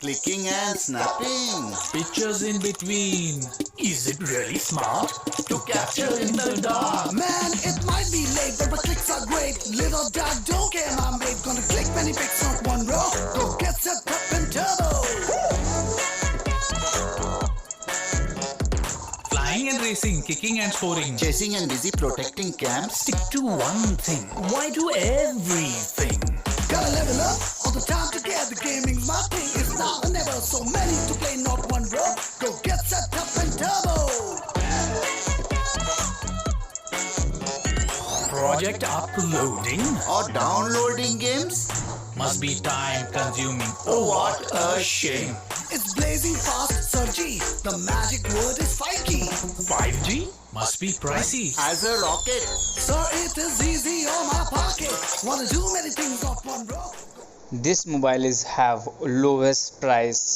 clicking and snapping. Pictures in between. Is it really smart to capture in the dark? Man, it might be late, but my clicks are great. Little dog, don't care, my mate. Gonna click many pics on one row. Go get set up and turbo. Flying and racing, kicking and scoring. Chasing and busy protecting camps. Stick to one thing. Why do everything? Gotta level up all the time to get the gaming's my thing. It's now or never, so many to play, not one row. Go get set up and turbo. Project uploading Or downloading games. must be time consuming. Oh, what a shame. It's blazing fast, Sir G. The magic word is 5G. 5G must be pricey. As a rocket. Sir, it is easy on my pocket. Wanna do many things, not one row. This mobile is have lowest price